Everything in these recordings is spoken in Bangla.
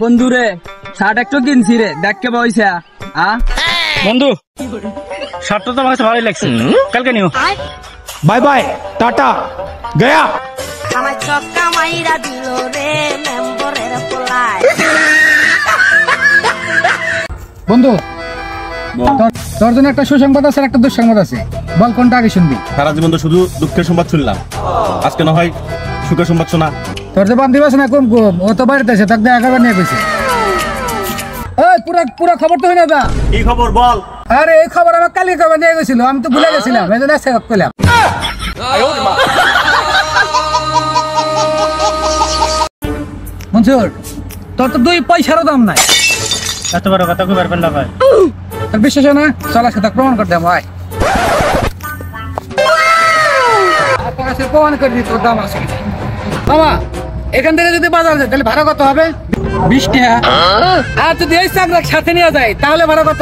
বন্ধু রে শার্ট একটু কিনছি রে, দেখ কে বইছে। বন্ধু শার্টটা তো আমার কাছে ভালোই লাগছে, কালকে নিও। Bye bye, tata, Gaya. আমার চক্কা মাইরা দিল রে মেম্বরের পোলায়। বন্ধু তোর জন্য একটা সুসংবাদ আছে, একটা দুঃসংবাদ আছে, বল কোনটা আগে শুনবি? সারা জীবন তো শুধু দুঃখের সংবাদ শুনলাম, আজকে না হয় সুখের সংবাদ শোনা। তোর যে বান্ধবী আছে না কুম কুম, ও তো বাড়িতে আছে, তাকে দেখা করবার নিয়ে গেছে। ওই পুরা খবর তো হইনা দা। কি খবর বল? আরে এই খবর আমার কালকে খবর নিয়ে গেছিল, আমি তো ভুলে গেছিলাম, এই জন্য সেভ করলাম। মনসুর, তোর তো 2 পয়সারও দাম নাই। এত বড় কথা কই পারবেন না ভাই? তোর বিশ্বাস হয় না? চল আজকে তাকে প্রমাণ করে দেবো। ভাই প্রমাণ করে দিই তোর দাম আছে। মামা এখান থেকে যদি বাজার যায় তাহলে ভাড়া কত হবে? 20 টাকা। আর যদি এই চাকরাক সাথে নিয়ে যায় তাহলে ভাড়া কত?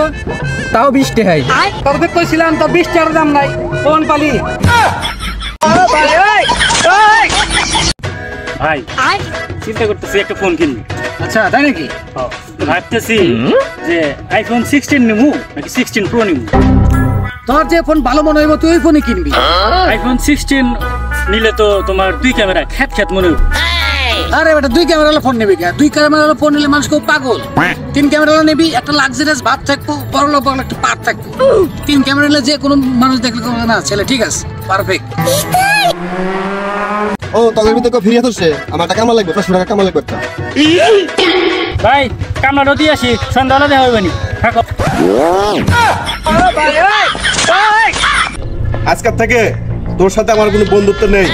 তাও 20 টাকাই। তোর তো কইছিলাম তো 20 টাকার দাম নাই, কোন পালি? ভাই চিন্তা করতেছি একটা ফোন কিনবি। আচ্ছা তাই নাকি? ভাবতেছি যে আইফোন 16 নিবো নাকি 16 প্রো নিবো। তোর যে ফোন ভালো মনে হইব তুই ওই ফোনই কিনবি। আইফোন 16 নিলে তো তোমার 2 ক্যামেরা খ্যাত মনে হবে। আরে বেটা 2 ক্যামেরা ফোন নিবি কে? 2 ক্যামেরা ফোন নিলে মানুষ খুব পাগল। 3 ক্যামেরা নিবি, একটা লাক্সারিয়াস ভাব থাকবো, বড় লোক একটা পার থাকবো। 3 ক্যামেরা নিলে যে কোনো মানুষ দেখলে কোনো না ছেলে ঠিক আছে, পারফেক্ট। ও তোদের ভিতরে ফিরে আসছে, আমার টাকা কামা লাগবে, 500 টাকা কামা লাগবে। ভাই কামড়া দিয়ে আসি, সন্ধ্যাবেলা দেখা হবে নি, থাকো। আজকের থেকে তোর সাথে আমার কোনো বন্ধুত্ব নেই।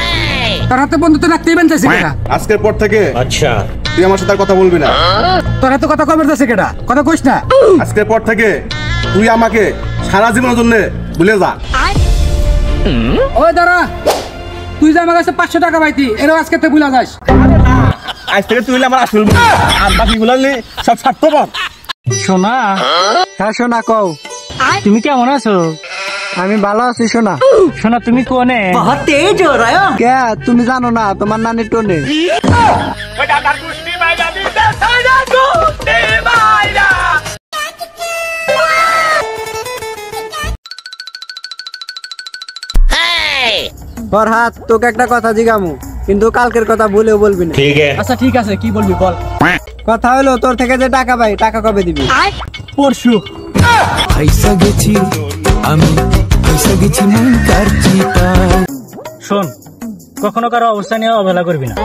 তোর হাতে বন্ধুত্ব রাখতেই বানতেছে কেডা? আজকের পর থেকে আচ্ছা তুই আমার সাথে আর কথা বলবি না। তোর হাতে কথা কবে যাচ্ছে কেডা? কথা কইস না। আজকের পর থেকে তুই আমাকে সারা জীবনের জন্য ভুলে যা। ওই দাঁড়া, তুই যে আমার কাছে 500 টাকা পাইতি, এরও আজকে তুই ভুলা যাস। আজ থেকে তুই আমার আসল বন্ধু, আর বাকিগুলো সব স্বার্থপর। সোনা, হ্যাঁ সোনা কও, তুমি কেমন আছো? আমি ভালো আছি সোনা। সোনা তুমি কোনে? কে তুমি জানো না তোমার নানি টোনে? ফরহাদ তোকে একটা কথা জিগামু, কিন্তু কালকের কথা ভুলেও বলবি না। আচ্ছা ঠিক আছে, কি বলবি বল। কথা হলো তোর থেকে যে টাকা পাই, টাকা কবে দিবি? পরশু। শোন, কখনো কারো অবস্থা নিয়ে অবহেলা করবি না,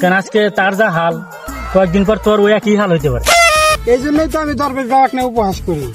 কারণ আজকে তার যা হাল, কয়েকদিন পর তোর ওই একই হাল হইতে পারে। এই জন্যই তো আমি দরবেশ বাবাকে উপহাস করি।